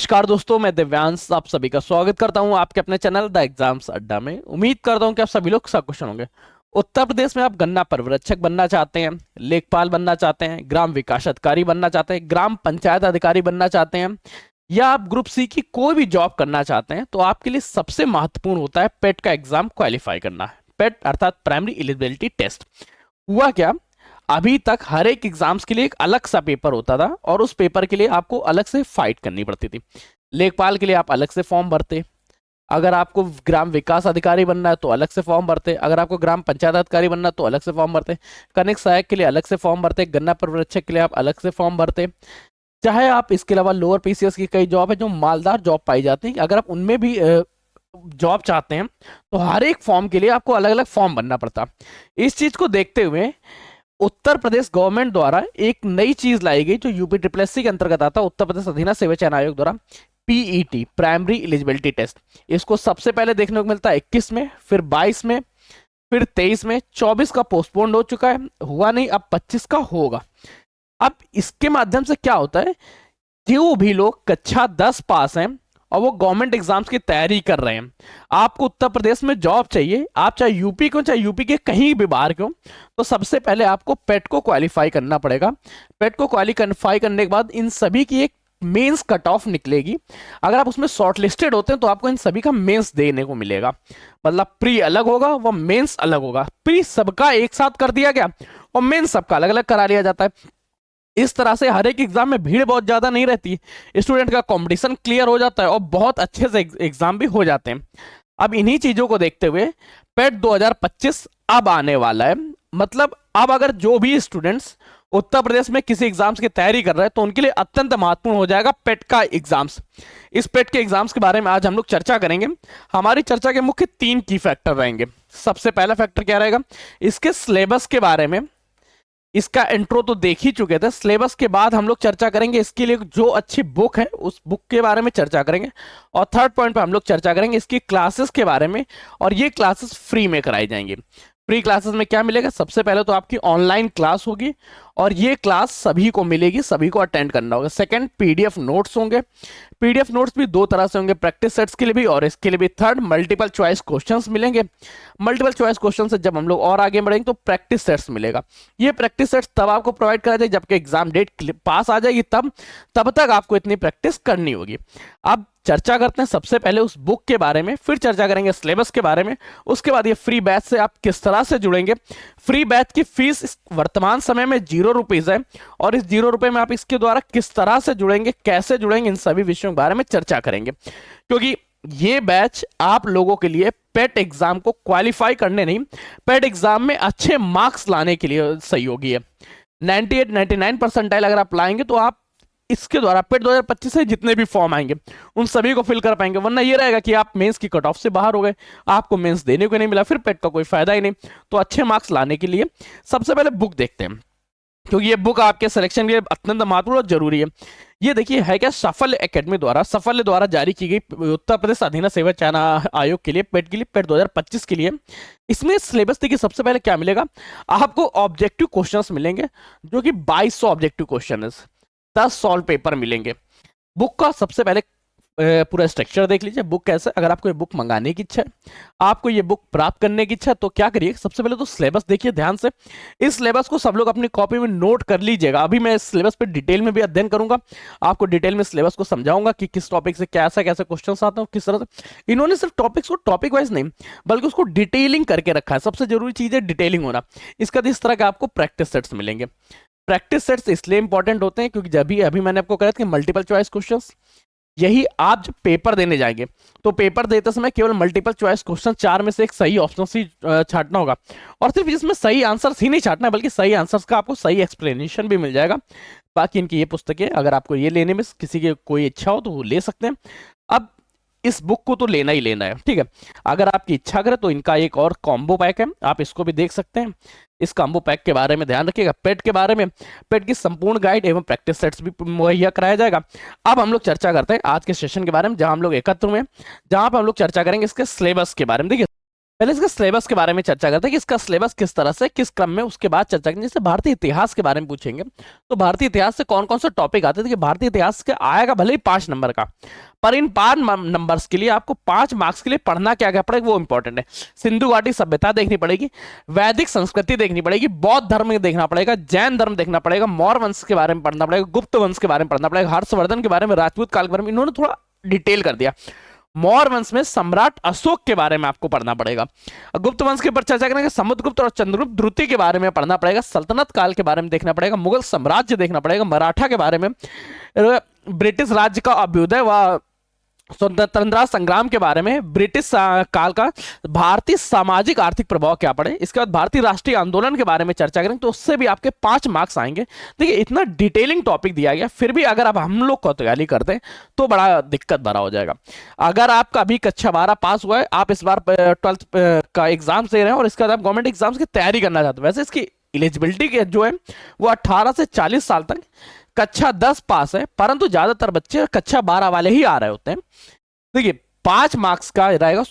नमस्कार दोस्तों, मैं दिव्यांश आप सभी का स्वागत करता हूं आपके अपने चैनल द एग्जाम्स अड्डा में। उम्मीद करता हूं कि आप सभी लोग सकुशल होंगे। उत्तर प्रदेश में आप गन्ना पर्यवेक्षक बनना चाहते हैं, लेखपाल बनना चाहते हैं, ग्राम विकास अधिकारी बनना चाहते हैं, ग्राम पंचायत अधिकारी बनना चाहते हैं, या आप ग्रुप सी की कोई भी जॉब करना चाहते हैं, तो आपके लिए सबसे महत्वपूर्ण होता है पेट का एग्जाम क्वालिफाई करना है। पेट अर्थात प्राइमरी एलिजिबिलिटी टेस्ट। हुआ क्या, अभी तक हर एक एग्जाम्स के लिए एक अलग सा पेपर होता था और उस पेपर के लिए आपको अलग से फाइट करनी पड़ती थी। लेखपाल के लिए आप अलग से फॉर्म भरते, अगर आपको ग्राम विकास अधिकारी बनना है तो अलग से फॉर्म भरते, अगर आपको ग्राम पंचायत अधिकारी बनना है तो अलग से फॉर्म भरते, कनिक सहायक के लिए अलग से फॉर्म भरते, गन्ना पर्यवेक्षक के लिए आप अलग से फॉर्म भरते। चाहे आप इसके अलावा लोअर पीसीएस की कई जॉब है जो मालदार जॉब पाई जाती है, अगर आप उनमें भी जॉब चाहते हैं तो हर एक फॉर्म के लिए आपको अलग अलग फॉर्म भरना पड़ता। इस चीज को देखते हुए उत्तर प्रदेश गवर्नमेंट द्वारा एक नई चीज लाई गई जो यूपी ट्रिपल एससी के अंतर्गत आता है, उत्तर प्रदेश अधीनस्थ सेवा चयन आयोग द्वारा पीईटी प्राइमरी एलिजिबिलिटी टेस्ट। इसको सबसे पहले देखने को मिलता है 21 में, फिर 22 में, फिर 23 में, 24 का पोस्टपोन्ड हो चुका है, हुआ नहीं, अब 25 का होगा। अब इसके माध्यम से क्या होता है, जो भी लोग कक्षा 10 पास हैं और वो गवर्नमेंट एग्जाम्स की तैयारी कर रहे हैं, आपको उत्तर प्रदेश में जॉब चाहिए, आप चाहे यूपी को चाहे यूपी के कहीं भी बाहर क्यों, तो सबसे पहले आपको पेट को क्वालिफाई करना पड़ेगा। पेट को क्वालिफाई करने के बाद इन सभी की एक मेंस कट ऑफ निकलेगी। अगर आप उसमें शॉर्ट लिस्टेड होते हैं तो आपको इन सभी का मेंस देने को मिलेगा। मतलब प्री अलग होगा, वह मेंस अलग होगा। प्री सबका एक साथ कर दिया गया और मेंस सबका अलग अलग करा लिया जाता है। इस तरह से हर एक एग्जाम में भीड़ बहुत ज्यादा नहीं रहती, स्टूडेंट का कंपटीशन क्लियर हो जाता है और बहुत अच्छे से एग्जाम भी हो जाते हैं। अब इन्हीं चीजों को देखते हुए पेट 2025 अब आने वाला है। मतलब अब अगर जो भी स्टूडेंट्स उत्तर प्रदेश में किसी एग्जाम्स की तैयारी कर रहे हैं तो उनके लिए अत्यंत महत्वपूर्ण हो जाएगा पेट का एग्जाम्स। इस पेट के एग्जाम्स के बारे में आज हम लोग चर्चा करेंगे। हमारी चर्चा के मुख्य 3 की फैक्टर रहेंगे। सबसे पहला फैक्टर क्या रहेगा, इसके सिलेबस के बारे में। इसका इंट्रो तो देख ही चुके थे। सिलेबस के बाद हम लोग चर्चा करेंगे इसके लिए जो अच्छी बुक है उस बुक के बारे में चर्चा करेंगे। और थर्ड पॉइंट पे हम लोग चर्चा करेंगे इसकी क्लासेस के बारे में, और ये क्लासेस फ्री में कराई जाएंगी। फ्री क्लासेस में क्या मिलेगा, सबसे पहले तो आपकी ऑनलाइन क्लास होगी और ये क्लास सभी को मिलेगी, सभी को अटेंड करना होगा। सेकंड, पीडीएफ नोट्स होंगे। पीडीएफ नोट्स भी 2 तरह से होंगे, प्रैक्टिस सेट्स के लिए भी और इसके लिए भी। थर्ड, मल्टीपल चॉइस क्वेश्चंस मिलेंगे। मल्टीपल चॉइस क्वेश्चन से जब हम लोग और आगे बढ़ेंगे तो प्रैक्टिस सेट्स मिलेगा। ये प्रैक्टिस सेट्स तब आपको प्रोवाइड करा जाएगी जबकि एग्जाम डेट पास आ जाएगी, तब तक आपको इतनी प्रैक्टिस करनी होगी। अब चर्चा करते हैं सबसे पहले उस बुक के बारे में, फिर चर्चा करेंगे सिलेबस के बारे में, उसके बाद ये फ्री बैच से आप किस तरह से जुड़ेंगे। फ्री बैच की फीस वर्तमान समय में 0 रुपीज है और इस 0 रुपए में आप इसके द्वारा किस तरह से जुड़ेंगे, कैसे जुड़ेंगे, इन सभी विषयों के बारे में चर्चा करेंगे। क्योंकि ये बैच आप लोगों के लिए पेट एग्जाम को क्वालिफाई करने नहीं, पेट एग्जाम में अच्छे मार्क्स लाने के लिए सहयोगी है। 98 99 परसेंटाइल अगर आप लाएंगे तो आप इसके द्वारा पेट 2025 से जितने भी फॉर्म आएंगे उन सभी को फिल कर पाएंगे। वरना ये रहेगा कि आप मेंस की कट ऑफ से बाहर हो गए, आपको मेंस देने को नहीं मिला, फिर पेट का कोई फायदा ही नहीं। तो अच्छे मार्क्स लाने के लिए सबसे पहले बुक देखते हैं, क्योंकि ये बुक आपके सिलेक्शन के लिए अत्यंत महत्वपूर्ण और जरूरी है। ये देखिए है क्या, सफल एकेडमी द्वारा, सफल द्वारा जारी की गई उत्तर प्रदेश अधीनस्थ सेवा चयन आयोग के लिए पेट 2025 के लिए। इसमें सिलेबस देखिए, सबसे पहले क्या मिलेगा आपको, ऑब्जेक्टिव क्वेश्चंस मिलेंगे जो कि 2200 ऑब्जेक्टिव क्वेश्चन, 10 सॉल्व पेपर मिलेंगे। बुक का सबसे पहले पूरा स्ट्रक्चर देख लीजिए। बुक कैसे, अगर आपको ये बुक मंगाने की इच्छा है, आपको ये बुक प्राप्त करने की इच्छा है, तो क्या करिए, सबसे पहले तो सिलेबस देखिए ध्यान से। इस सिलेबस को सब लोग अपनी कॉपी में नोट कर लीजिएगा। अभी मैं इस सिलेबस पे डिटेल में भी अध्ययन करूंगा, आपको डिटेल में सिलेबस को समझाऊंगा कि किस टॉपिक से कैसा कैसे क्वेश्चन आते हैं, किस तरह से। इन्होंने सिर्फ टॉपिक्स को टॉपिक वाइज नहीं बल्कि उसको डिटेलिंग करके रखा है। सबसे जरूरी चीज है डिटेलिंग होना। इसका इस तरह के आपको प्रैक्टिस सेट्स मिलेंगे। प्रैक्टिस सेट्स इसलिए इंपॉर्टेंट होते हैं क्योंकि जब भी अभी मैंने आपको कहा था कि मल्टीपल चॉइस क्वेश्चंस, यही आप जब पेपर देने जाएंगे तो पेपर देते समय केवल मल्टीपल चॉइस क्वेश्चन 4 में से एक सही ऑप्शन ही छांटना होगा। और सिर्फ इसमें सही आंसर्स ही नहीं छांटना है बल्कि सही आंसर्स का आपको सही एक्सप्लेनेशन भी मिल जाएगा। बाकी इनकी ये पुस्तकें, अगर आपको ये लेने में किसी की कोई इच्छा हो तो वो ले सकते हैं। अब इस बुक को तो लेना ही लेना है, ठीक है। अगर आपकी इच्छा करे तो इनका एक और कॉम्बो पैक है, आप इसको भी देख सकते हैं। इस कॉम्बो पैक के बारे में ध्यान रखिएगा। पेट के बारे में, पेट की संपूर्ण गाइड एवं प्रैक्टिस सेट्स भी मुहैया कराया जाएगा। अब हम लोग चर्चा करते हैं आज के सेशन के बारे में, जहां हम लोग एकत्र हुए, जहां पर हम लोग चर्चा करेंगे इसके सिलेबस के बारे में। देखिए पहले इसका सिलेबस के बारे में चर्चा करते हैं कि इसका सिलेबस किस तरह से, किस क्रम में, उसके बाद चर्चा करेंगे। जैसे भारतीय इतिहास के बारे में पूछेंगे तो भारतीय इतिहास से कौन कौन से टॉपिक आते थे कि भारतीय इतिहास के आएगा भले ही 5 नंबर का, पर इन 5 नंबर्स के लिए आपको 5 मार्क्स के लिए पढ़ना क्या क्या पड़ेगा वो इंपॉर्टेंट है। सिंधु घाटी सभ्यता देखनी पड़ेगी, वैदिक संस्कृति देखनी पड़ेगी, बौद्ध धर्म देखना पड़ेगा, जैन धर्म देखना पड़ेगा, मौर्य वंश के बारे में पढ़ना पड़ेगा, गुप्त वंश के बारे में पढ़ना पड़ेगा, हर्षवर्धन के बारे में, राजपूत काल के बारे में, इन्होंने थोड़ा डिटेल कर दिया। मौर्य वंश में सम्राट अशोक के बारे में आपको पढ़ना पड़ेगा। गुप्त वंश के ऊपर चर्चा करेंगे, समुद्रगुप्त और चंद्रगुप्त द्वितीय के बारे में पढ़ना पड़ेगा, सल्तनत काल के बारे में देखना पड़ेगा, मुगल साम्राज्य देखना पड़ेगा, मराठा के बारे में, ब्रिटिश राज्य का अभ्युदय व स्वतंत्रता संग्राम के बारे में, ब्रिटिश काल का भारतीय सामाजिक आर्थिक प्रभाव क्या पड़े, इसके बाद भारतीय राष्ट्रीय आंदोलन के बारे में चर्चा करेंगे, तो उससे भी आपके 5 मार्क्स आएंगे। देखिए इतना डिटेलिंग टॉपिक दिया गया, फिर भी अगर आप हम लोग कोतवाली करते हैं तो बड़ा दिक्कत भरा हो जाएगा। अगर आपका अभी कक्षा 12 पास हुआ है, आप इस बार 12th का एग्जाम दे रहे हैं और इसके बाद आप गवर्नमेंट एग्जाम्स की तैयारी करना चाहते हैं, वैसे इसकी एलिजिबिलिटी जो है वो 18 से 40 साल तक कक्षा 10 पास है, परंतु ज्यादातर बच्चे कक्षा 12 वाले ही आ रहे होते हैं। देखिए 5 मार्क्स का रहेगा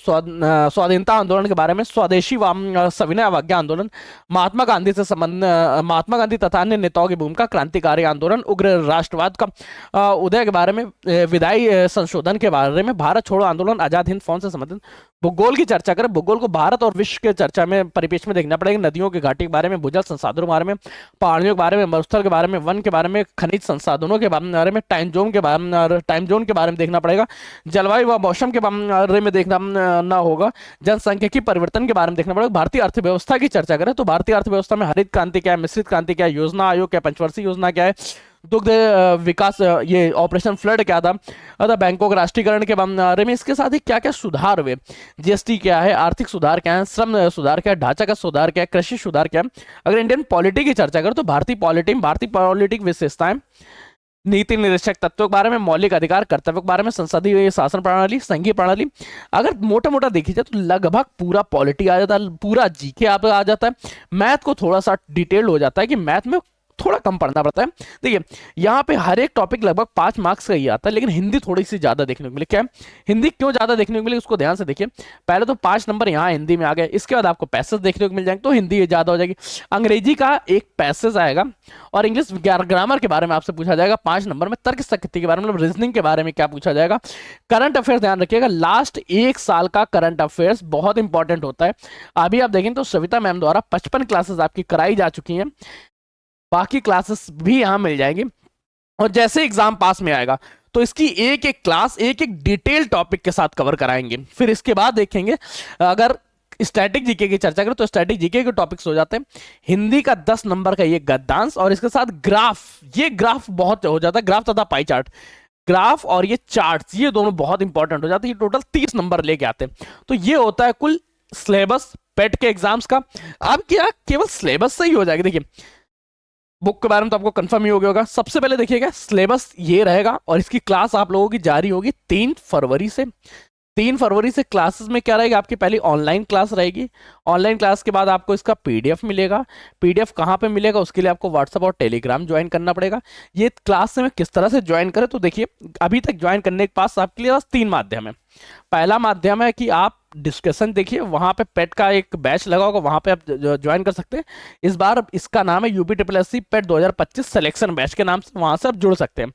स्वाधीनता आंदोलन के बारे में, स्वदेशी सविनय अवज्ञा आंदोलन, महात्मा गांधी से संबंध, महात्मा गांधी तथा अन्य नेताओं की भूमिका, क्रांतिकारी आंदोलन, उग्र राष्ट्रवाद का उदय के बारे में, विधायी संशोधन के बारे में, भारत छोड़ो आंदोलन, आजाद हिंद फौज से संबंधित। भूगोल की चर्चा करें, भूगोल को भारत और विश्व के चर्चा में परिपेक्ष में देखना पड़ेगा, नदियों के घाटी के बारे में, भूजल संसाधनों के बारे में, पहाड़ियों के बारे में, मरुस्थल के बारे में, वन के बारे में, खनिज संसाधनों के बारे में, टाइम जोन के बारे में देखना पड़ेगा, जलवायु व मौसम के बारे में देखना ना होगा, जनसंख्यिकी परिवर्तन के बारे में देखना पड़ेगा। भारतीय अर्थव्यवस्था की चर्चा करें तो भारतीय अर्थव्यवस्था में हरित क्रांति क्या है, मिश्रित क्रांति क्या है, योजना आयोग क्या, पंचवर्षीय योजना क्या है, दुग्ध विकास ये ऑपरेशन फ्लड क्या था, अतः बैंकों के राष्ट्रीयकरण के बारे में, इसके साथ ही क्या क्या सुधार हुए, जीएसटी क्या है, आर्थिक सुधार क्या है, श्रम सुधार क्या है, ढांचागत सुधार क्या है, कृषि सुधार क्या है। अगर इंडियन पॉलिटी की चर्चा करें तो भारतीय पॉलिटिक विशेषताएं, नीति निर्देशक तत्वों के बारे में, मौलिक अधिकार कर्तव्यों के बारे में, संसदीय शासन प्रणाली, संघीय प्रणाली। अगर मोटा मोटा देखी जाए तो लगभग पूरा पॉलिटी आ जाता है, पूरा जीके आप आ जाता है। मैथ को थोड़ा सा डिटेल हो जाता है कि मैथ में थोड़ा कम पढ़ना पड़ता है। देखिए यहाँ पे हर एक टॉपिक लगभग 5 मार्क्स का ही आता है, लेकिन हिंदी थोड़ी सी ज्यादा देखने को मिले। क्या हिंदी क्यों ज्यादा देखने को मिले उसको ध्यान से देखिए। पहले तो 5 नंबर यहाँ हिंदी में आ गए, इसके बाद आपको पैसेज देखने को मिल जाएंगे तो हिंदी ज्यादा हो जाएगी। अंग्रेजी का एक पैसेज आएगा और इंग्लिश ग्रामर के बारे में आपसे पूछा जाएगा 5 नंबर में। तर्क शक्ति के बारे में, मतलब रीजनिंग के बारे में क्या पूछा जाएगा। करंट अफेयर्स ध्यान रखिएगा, लास्ट 1 साल का करंट अफेयर्स बहुत इंपॉर्टेंट होता है। अभी आप देखें तो सविता मैम द्वारा 55 क्लासेस आपकी कराई जा चुकी हैं, बाकी क्लासेस भी यहाँ मिल जाएंगी। और जैसे एग्जाम पास में आएगा तो इसकी एक एक क्लास एक एक डिटेल टॉपिक के साथ कवर कराएंगे। फिर इसके बाद देखेंगे अगर स्टैटिक जीके की चर्चा करें तो स्टैटिक जीके के टॉपिक्स हो जाते हैं। हिंदी का 10 नंबर का ये गद्यांश और इसके साथ ग्राफ, ये ग्राफ बहुत हो जाता है, ग्राफ तथा पाई चार्ट। ग्राफ और ये चार्ट्स ये दोनों बहुत इंपॉर्टेंट हो जाते हैं, ये टोटल 30 नंबर लेके आते हैं। तो ये होता है कुल सिलेबस पेट के एग्जाम्स का। अब क्या केवल सिलेबस से ही हो जाएगा? देखिए बुक के बारे में तो आपको कंफर्म ही हो गया होगा। सबसे पहले देखिएगा सिलेबस ये रहेगा और इसकी क्लास आप लोगों की जारी होगी 3 फरवरी से। 3 फरवरी से क्लासेस में क्या रहेगा, आपकी पहली ऑनलाइन क्लास रहेगी। ऑनलाइन क्लास के बाद आपको इसका पीडीएफ मिलेगा। पीडीएफ कहाँ पे मिलेगा उसके लिए आपको व्हाट्सएप और टेलीग्राम ज्वाइन करना पड़ेगा। ये क्लास से मैं किस तरह से ज्वाइन करें तो देखिए अभी तक ज्वाइन करने के पास आपके लिए बस 3 माध्यम है। पहला माध्यम है कि आप डिस्कशन देखिए, वहां पे पेट का एक बैच लगा होगा, वहां पे आप ज्वाइन कर सकते हैं। इस बार इसका नाम है यूपी SSC पेट 2025 सिलेक्शन बैच के नाम से, वहां से आप जुड़ सकते हैं।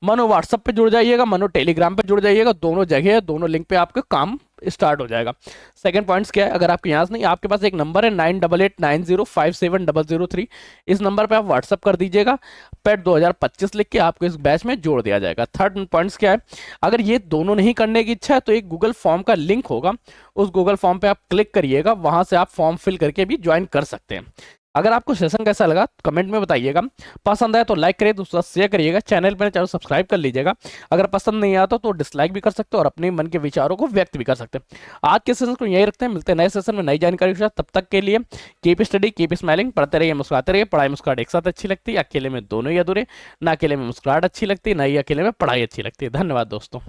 मनो व्हाट्सएप पे जुड़ जाइएगा, मनो टेलीग्राम पे जुड़ जाइएगा, दोनों जगह दोनों लिंक पे आपका काम स्टार्ट हो जाएगा। सेकंड पॉइंट्स क्या है, अगर आपके यहाँ से नहीं, आपके पास एक नंबर है 9889057003, इस नंबर पे आप व्हाट्सअप कर दीजिएगा, पेट 2025 लिख के आपको इस बैच में जोड़ दिया जाएगा। थर्ड पॉइंट्स क्या है, अगर ये दोनों नहीं करने की इच्छा है तो एक गूगल फॉर्म का लिंक होगा, उस गूगल फॉर्म पे आप क्लिक करिएगा, वहां से आप फॉर्म फिल करके भी ज्वाइन कर सकते हैं। अगर आपको सेशन कैसा लगा कमेंट में बताइएगा, पसंद आए तो लाइक करिए, दूसरा शेयर करिएगा, चैनल पर चैनल सब्सक्राइब कर लीजिएगा। अगर पसंद नहीं आता तो डिसलाइक भी कर सकते हो और अपने मन के विचारों को व्यक्त भी कर सकते हैं। आज के सेशन को यही रखते हैं, मिलते हैं नए सेशन में नई जानकारी के साथ। तब तक के लिए कीप स्टडी कीप स्माइलिंग, पढ़ते रहिए मुस्कुराते रहिए। पढ़ाई मुस्कुराहट एक साथ अच्छी लगती है, अकेले में दोनों ही अधूरे। ना अकेले में मुस्कुराहट अच्छी लगती है, ना ही अकेले में पढ़ाई अच्छी लगती है। धन्यवाद दोस्तों।